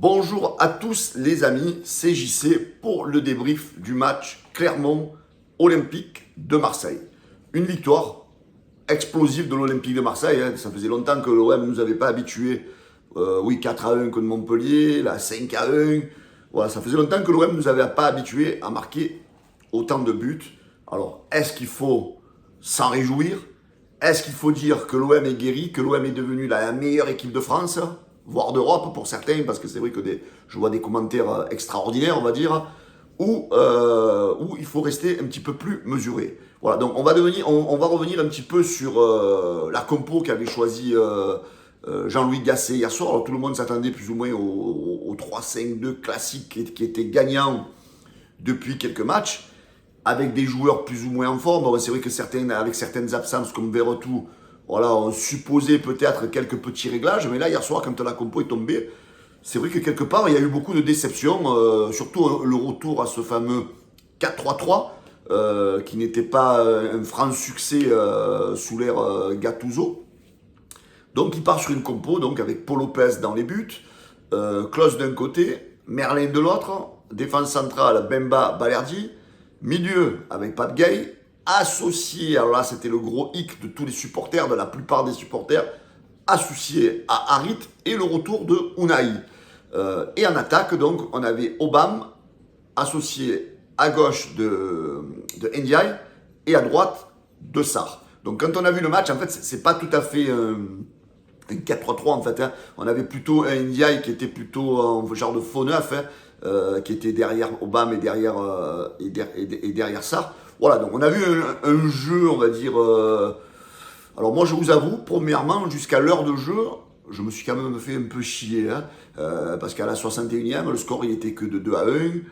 Bonjour à tous les amis, c'est JC pour le débrief du match Clermont-Olympique de Marseille. Une victoire explosive de l'Olympique de Marseille, ça faisait longtemps que l'OM ne nous avait pas habitués, 4-1 contre Montpellier, là 5-1, voilà, ça faisait longtemps que l'OM ne nous avait pas habitués à marquer autant de buts. Alors, est-ce qu'il faut s'en réjouir? Est-ce qu'il faut dire que l'OM est guéri, que l'OM est devenu la meilleure équipe de France, voire d'Europe pour certains, parce que c'est vrai que je vois des commentaires extraordinaires, on va dire, ou il faut rester un petit peu plus mesuré. Voilà, donc on va revenir un petit peu sur la compo qu'avait choisi Jean-Louis Gasset hier soir. Alors, tout le monde s'attendait plus ou moins au 3-5-2 classique qui était gagnant depuis quelques matchs, avec des joueurs plus ou moins en forme. Bon, c'est vrai que avec certaines absences comme Verretou, voilà, on supposait peut-être quelques petits réglages, mais là, hier soir, quand la compo est tombée, c'est vrai que quelque part, il y a eu beaucoup de déceptions, surtout le retour à ce fameux 4-3-3, qui n'était pas un franc succès sous l'ère Gattuso. Donc, il part sur une compo, donc avec Paul Lopez dans les buts, Klose d'un côté, Merlin de l'autre, défense centrale, Bemba, Balerdi, milieu avec Pape Gueye, associé, alors là c'était le gros hic de tous les supporters, de la plupart des supporters, associé à Harit et le retour de Unai. Et en attaque, donc, on avait Obama, associé à gauche de Ndiaye et à droite de Sarr. Donc quand on a vu le match, en fait, c'est pas tout à fait un 4-3-3 en fait. On avait plutôt un Ndiaye qui était plutôt en genre de faux neuf, qui était derrière Obama et derrière Sarr. Voilà, donc on a vu un jeu, on va dire. Alors moi, je vous avoue, premièrement, jusqu'à l'heure de jeu, je me suis quand même fait un peu chier, parce qu'à la 61e, le score il était que de 2-1.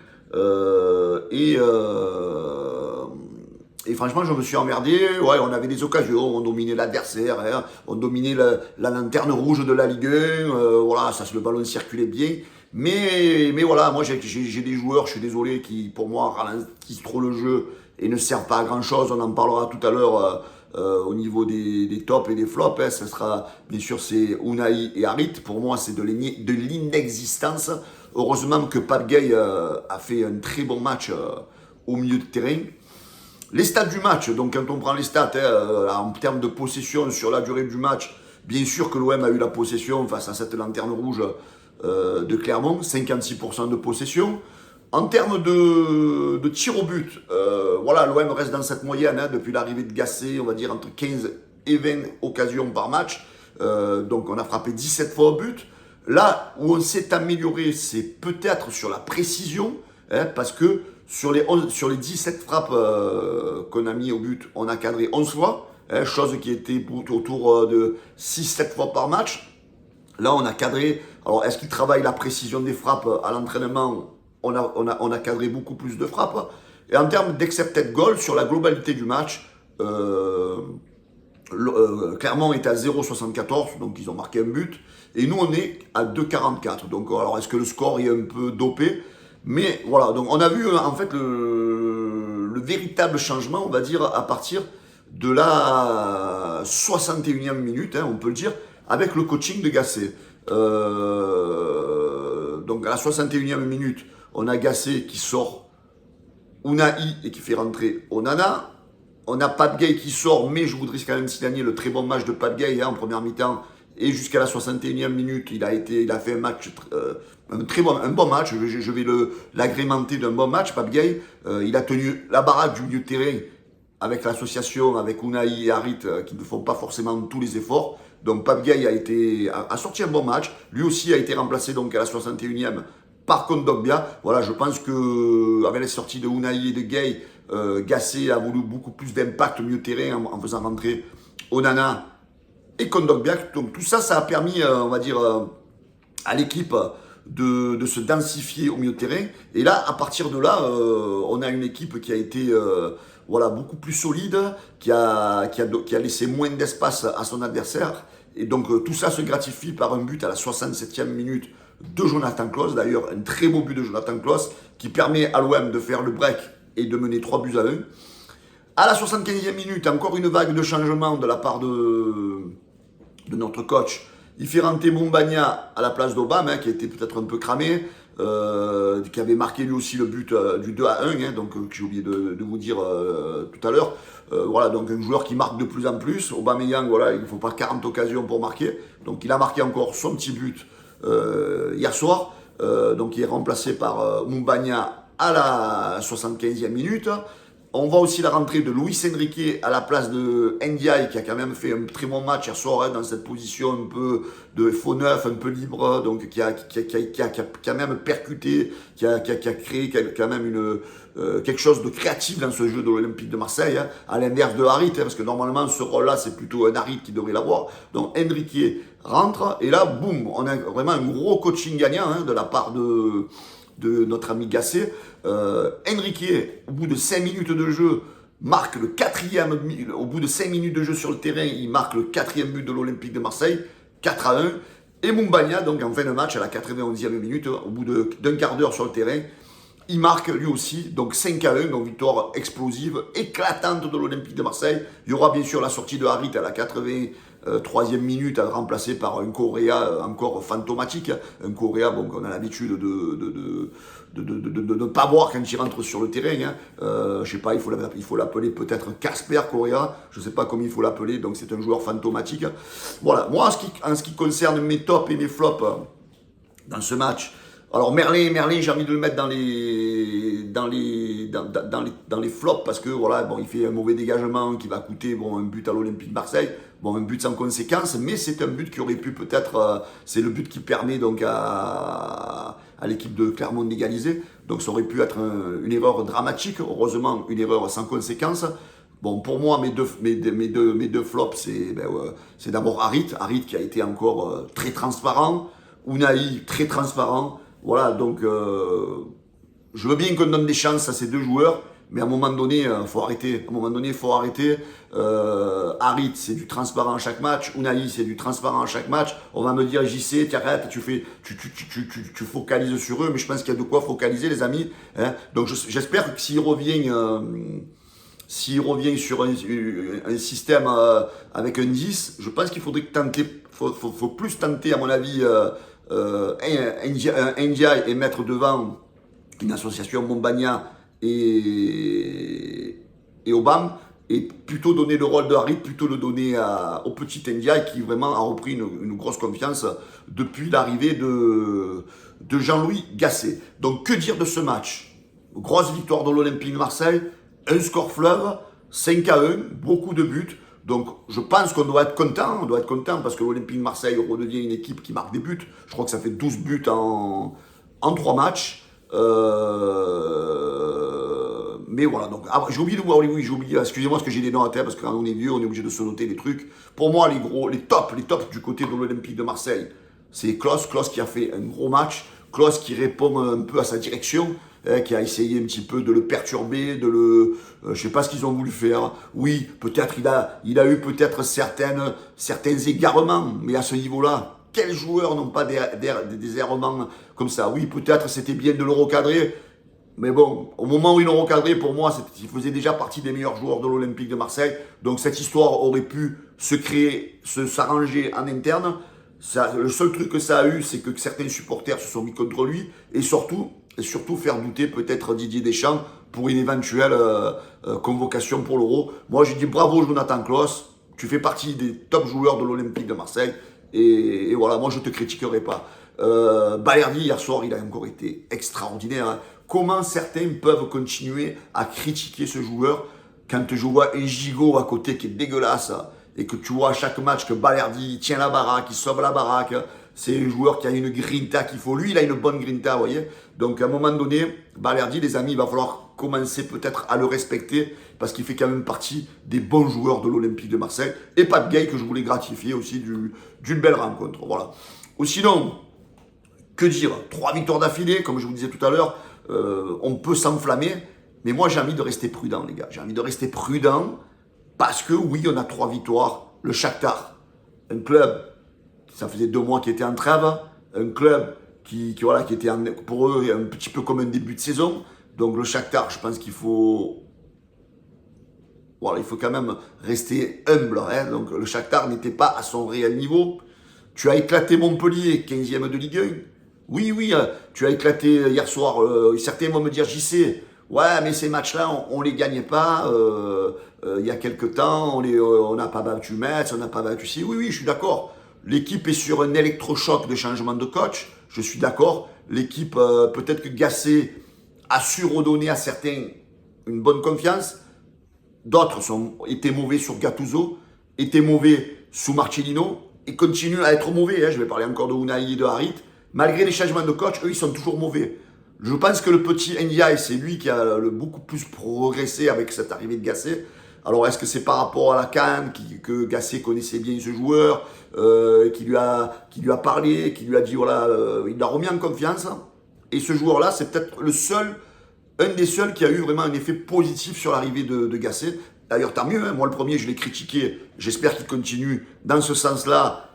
Et franchement, je me suis emmerdé. Ouais, on avait des occasions, on dominait l'adversaire, on dominait la lanterne rouge de la Ligue 1. Voilà, le ballon circulait bien. Mais voilà, moi j'ai des joueurs, je suis désolé, qui pour moi ralentissent trop le jeu et ne servent pas à grand chose. On en parlera tout à l'heure au niveau des tops et des flops. Ça sera, bien sûr, c'est Unai et Harit. Pour moi, c'est de l'inexistence. Heureusement que Pape Gueye a fait un très bon match au milieu de terrain. Les stats du match, donc quand on prend les stats en termes de possession sur la durée du match, bien sûr que l'OM a eu la possession face à cette lanterne rouge de Clermont, 56% de possession. En termes de tir au but, voilà, l'OM reste dans cette moyenne depuis l'arrivée de Gasset, on va dire entre 15 et 20 occasions par match. Donc on a frappé 17 fois au but. Là où on s'est amélioré, c'est peut-être sur la précision, parce que sur les 17 frappes qu'on a mis au but, on a cadré 11 fois, chose qui était autour de 6-7 fois par match. Là, on a cadré. Alors, est-ce qu'il travaille la précision des frappes à l'entraînement? On a cadré beaucoup plus de frappes. Et en termes d'accepted goal, sur la globalité du match, Clermont est à 0,74, donc ils ont marqué un but. Et nous, on est à 2,44. Donc, alors, est-ce que le score est un peu dopé? Mais voilà, donc on a vu en fait le véritable changement, on va dire, à partir de la 61e minute, on peut le dire, avec le coaching de Gasset. Donc à la 61e minute, on a Gasset qui sort Unai et qui fait rentrer Onana. On a Pape Gueye qui sort, mais je voudrais quand même signaler le très bon match de Pape Gueye en première mi-temps. Et jusqu'à la 61e minute, il a fait un match, un bon match. Je vais l'agrémenter d'un bon match, Pape Gueye. Il a tenu la baraque du milieu de terrain avec l'association, avec Unai et Harit, qui ne font pas forcément tous les efforts. Donc Pape Gueye a sorti un bon match. Lui aussi a été remplacé donc à la 61e par Kondogbia. Voilà, je pense que avec les sorties de Unai et de Gueye, Gasset a voulu beaucoup plus d'impact au milieu de terrain en faisant rentrer Onana et Kondogbia. Donc tout ça, ça a permis, on va dire, à l'équipe de se densifier au milieu de terrain. Et là, à partir de là, on a une équipe qui a été beaucoup plus solide, qui a laissé moins d'espace à son adversaire. Et donc tout ça se gratifie par un but à la 67e minute de Jonathan Klose. D'ailleurs, un très beau but de Jonathan Klose qui permet à l'OM de faire le break et de mener 3-1. À la 75e minute, encore une vague de changement de la part de notre coach. Il fait rentrer Mumbagna à la place d'Obama, hein, qui était peut-être un peu cramé, qui avait marqué lui aussi le but du 2-1, hein, donc que j'ai oublié de vous dire tout à l'heure. Voilà, donc un joueur qui marque de plus en plus. Aubameyang, voilà, il ne faut pas 40 occasions pour marquer. Donc il a marqué encore son petit but hier soir. Donc il est remplacé par Mumbagna à la 75e minute. On voit aussi la rentrée de Luis Enrique à la place de Ndiaye, qui a quand même fait un très bon match hier soir, hein, dans cette position un peu de faux neuf, un peu libre, donc qui a même percuté, qui a créé quand même quelque chose de créatif dans ce jeu de l'Olympique de Marseille, hein, à l'inverse de Harit, hein, parce que normalement ce rôle-là c'est plutôt un Harit qui devrait l'avoir. Donc Enrique rentre, et là, boum, on a vraiment un gros coaching gagnant, hein, de la part de notre ami Gasset. Enrique, au bout de 5 minutes de jeu, marque le quatrième, au bout de 5 minutes de jeu sur le terrain, il marque le quatrième but de l'Olympique de Marseille, 4-1. Et Mumbagna, donc en fin de match, à la 91e minute, au bout d'un quart d'heure sur le terrain, il marque lui aussi, donc 5-1, donc victoire explosive, éclatante de l'Olympique de Marseille. Il y aura bien sûr la sortie de Harit à la 83e minute, remplacé par un Correa encore fantomatique. Un Correa, bon, qu'on a l'habitude de ne pas voir quand il rentre sur le terrain. Hein. Je sais pas, il faut l'appeler peut-être Casper Correa, je sais pas comment il faut l'appeler, donc c'est un joueur fantomatique. Voilà, moi en ce qui concerne mes tops et mes flops dans ce match, alors Merlin, j'ai envie de le mettre dans les flops parce que voilà, bon, il fait un mauvais dégagement qui va coûter un but à l'Olympique de Marseille, un but sans conséquence, mais c'est un but qui aurait pu peut-être, c'est le but qui permet donc à l'équipe de Clermont d'égaliser, donc ça aurait pu être une erreur dramatique, heureusement une erreur sans conséquence. Bon, pour moi, mes deux flops, c'est d'abord Harit qui a été encore très transparent, Unai très transparent. Voilà, donc je veux bien qu'on donne des chances à ces deux joueurs, mais à un moment donné, faut arrêter. À un moment donné, il faut arrêter. Harit, c'est du transparent à chaque match. Unai, c'est du transparent à chaque match. On va me dire, JC, t'arrêtes, tu focalises sur eux, mais je pense qu'il y a de quoi focaliser, les amis. Hein. Donc j'espère que s'il revient sur un système avec un 10, je pense qu'il faudrait tenter, faut plus tenter, à mon avis, Ndiaye et mettre devant une association Mumbagna et Obama, et plutôt donner le rôle de Harit, plutôt le donner au petit Ndiaye qui vraiment a repris une grosse confiance depuis l'arrivée de Jean-Louis Gasset. Donc que dire de ce match? Grosse victoire de l'Olympique de Marseille, un score fleuve, 5-1, beaucoup de buts. Donc je pense qu'on doit être content, parce que l'Olympique de Marseille redevient une équipe qui marque des buts. Je crois que ça fait 12 buts en 3 matchs. Mais voilà, donc j'ai oublié de voir, oui, j'ai oublié, excusez-moi parce que j'ai des noms à tête, parce que quand on est vieux, on est obligé de se noter des trucs. Pour moi, les tops du côté de l'Olympique de Marseille, c'est Klos qui a fait un gros match, Klos qui répond un peu à sa direction, qui a essayé un petit peu de le perturber, je sais pas ce qu'ils ont voulu faire. Oui, peut-être il a eu peut-être certains égarements, mais à ce niveau-là, quels joueurs n'ont pas des errements comme ça? Oui, peut-être c'était bien de le recadrer, mais bon, au moment où ils l'ont recadré, pour moi, il faisait déjà partie des meilleurs joueurs de l'Olympique de Marseille. Donc cette histoire aurait pu s'arranger en interne. Le seul truc que ça a eu, c'est que certains supporters se sont mis contre lui, et surtout faire douter peut-être Didier Deschamps pour une éventuelle convocation pour l'Euro. Moi, j'ai dit bravo Jonathan Klaus, tu fais partie des top joueurs de l'Olympique de Marseille, et voilà, moi je te critiquerai pas. Balerdi, hier soir, il a encore été extraordinaire. Hein. Comment certains peuvent continuer à critiquer ce joueur quand je vois un gigot à côté qui est dégueulasse, et que tu vois à chaque match que Balerdi tient la baraque, il sauve la baraque. C'est un joueur qui a une grinta qu'il faut. Lui, il a une bonne grinta, vous voyez. Donc, à un moment donné, Balerdi, les amis, il va falloir commencer peut-être à le respecter parce qu'il fait quand même partie des bons joueurs de l'Olympique de Marseille. Et Pape Gueye, que je voulais gratifier aussi d'une belle rencontre. Voilà. Ou sinon, que dire? 3 victoires d'affilée, comme je vous disais tout à l'heure. On peut s'enflammer. Mais moi, j'ai envie de rester prudent, les gars. J'ai envie de rester prudent parce que, oui, on a 3 victoires. Le Shakhtar, un club, ça faisait 2 mois qu'il était en trêve, un club qui était pour eux un petit peu comme un début de saison. Donc le Shakhtar, je pense qu'il faut quand même rester humble. Hein. Donc le Shakhtar n'était pas à son réel niveau. Tu as éclaté Montpellier, 15e de Ligue 1. Oui, oui, tu as éclaté hier soir. Certains vont me dire, JC, ouais, mais ces matchs-là, on les gagnait pas. Il y a quelques temps, on n'a pas battu Metz, on n'a pas battu si. Oui, oui, je suis d'accord. L'équipe est sur un électrochoc de changement de coach. Je suis d'accord. L'équipe, peut-être que Gasset a su redonner à certains une bonne confiance. D'autres étaient mauvais sur Gattuso, étaient mauvais sous Marcelino et continuent à être mauvais. Hein. Je vais parler encore de Unai et de Harit. Malgré les changements de coach, eux, ils sont toujours mauvais. Je pense que le petit Ndiaye, c'est lui qui a beaucoup plus progressé avec cette arrivée de Gasset. Alors, est-ce que c'est par rapport à la CAN que Gasset connaissait bien ce joueur, qui lui a parlé, qui lui a dit, voilà, il l'a remis en confiance. Et ce joueur-là, c'est peut-être un des seuls qui a eu vraiment un effet positif sur l'arrivée de Gasset. D'ailleurs, tant mieux, hein. Moi le premier, je l'ai critiqué. J'espère qu'il continue dans ce sens-là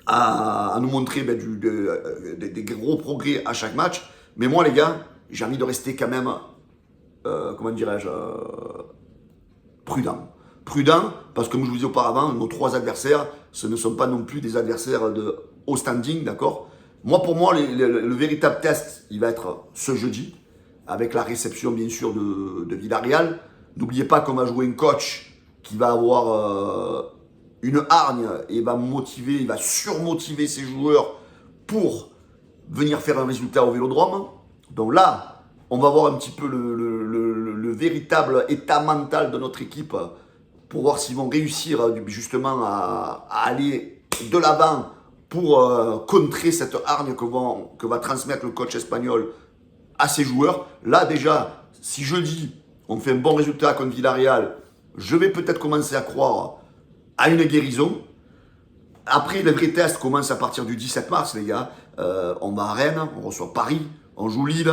à nous montrer des gros progrès à chaque match. Mais moi, les gars, j'ai envie de rester quand même, comment dirais-je, prudent. Prudent, parce que comme je vous disais auparavant, nos 3 adversaires, ce ne sont pas non plus des adversaires de haut standing, d'accord? Moi, pour moi, le véritable test, il va être ce jeudi, avec la réception, bien sûr, de Villarreal. N'oubliez pas qu'on va jouer un coach qui va avoir une hargne et va motiver, il va surmotiver ses joueurs pour venir faire un résultat au Vélodrome. Donc là, on va voir un petit peu le véritable état mental de notre équipe pour voir s'ils vont réussir justement à aller de l'avant pour contrer cette hargne que va transmettre le coach espagnol à ses joueurs. Là déjà, si jeudi, on fait un bon résultat contre Villarreal, je vais peut-être commencer à croire à une guérison. Après, le vrai test commence à partir du 17 mars, les gars. On va à Rennes, on reçoit Paris, on joue Lille,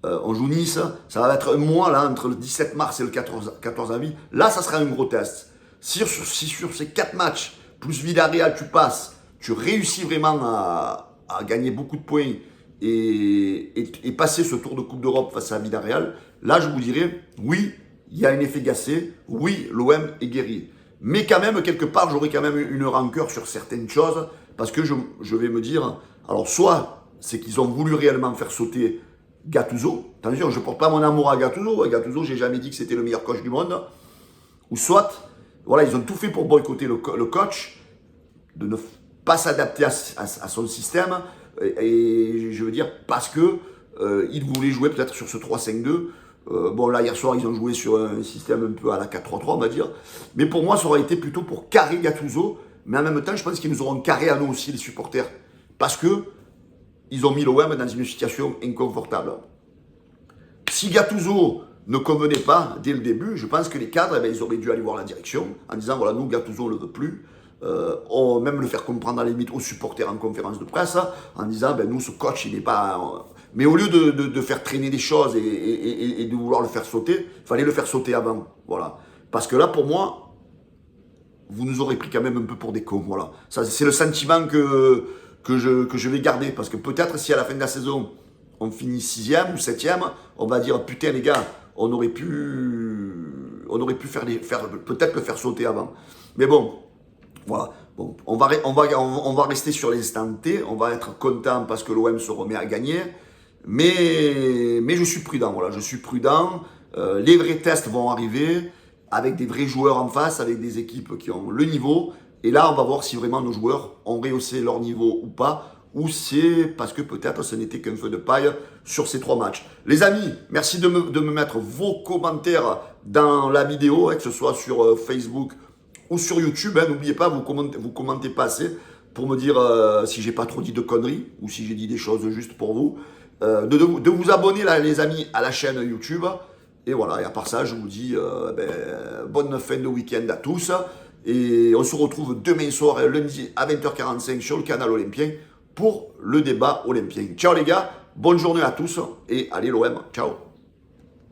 on joue Nice. Ça va être un mois là, entre le 17 mars et le 14 avril. Là, ça sera un gros test. Si sur ces 4 matchs, plus Villarreal, tu passes, tu réussis vraiment à gagner beaucoup de points et passer ce tour de Coupe d'Europe face à Villarreal, là, je vous dirais, oui, il y a un effet Gasset, oui, l'OM est guéri. Mais quand même, quelque part, j'aurai quand même une rancœur sur certaines choses, parce que je vais me dire, alors soit c'est qu'ils ont voulu réellement faire sauter Gattuso, attention, je ne porte pas mon amour à Gattuso, j'ai jamais dit que c'était le meilleur coach du monde, ou soit, voilà, ils ont tout fait pour boycotter le coach, de ne pas s'adapter à son système, et je veux dire, parce que ils voulaient jouer peut-être sur ce 3-5-2. Bon, là, hier soir, ils ont joué sur un système un peu à la 4-3-3, on va dire. Mais pour moi, ça aurait été plutôt pour carrer Gattuso. Mais en même temps, je pense qu'ils nous auront carré à nous aussi, les supporters. Parce que ils ont mis l'OM dans une situation inconfortable. Si Gattuso ne convenait pas dès le début, je pense que les cadres, ils auraient dû aller voir la direction en disant, voilà, nous, Gattuso, on ne le veut plus. Même le faire comprendre à la limite aux supporters en conférence de presse, en disant, nous, ce coach, il n'est pas... Mais au lieu de faire traîner des choses et de vouloir le faire sauter, il fallait le faire sauter avant. Voilà. Parce que là, pour moi, vous nous aurez pris quand même un peu pour des cons. Voilà. Ça, c'est le sentiment que je vais garder. Parce que peut-être si à la fin de la saison, on finit 6e ou 7e, on va dire, putain les gars, on aurait pu peut-être le faire sauter avant. Mais bon, voilà. Bon, on va rester sur l'instant T. On va être content parce que l'OM se remet à gagner. Mais je suis prudent, voilà, je suis prudent. Les vrais tests vont arriver avec des vrais joueurs en face, avec des équipes qui ont le niveau. Et là, on va voir si vraiment nos joueurs ont rehaussé leur niveau ou pas. Ou c'est parce que peut-être ce n'était qu'un feu de paille sur ces 3 matchs. Les amis, merci de me mettre vos commentaires dans la vidéo, que ce soit sur Facebook ou sur YouTube. N'oubliez pas, vous commentez pas assez pour me dire si j'ai pas trop dit de conneries ou si j'ai dit des choses juste pour vous. De vous abonner, là, les amis, à la chaîne YouTube. Et voilà, et à part ça, je vous dis bonne fin de week-end à tous. Et on se retrouve demain soir, lundi à 20h45 sur le canal Olympien pour le débat olympien. Ciao les gars, bonne journée à tous et allez l'OM, ciao.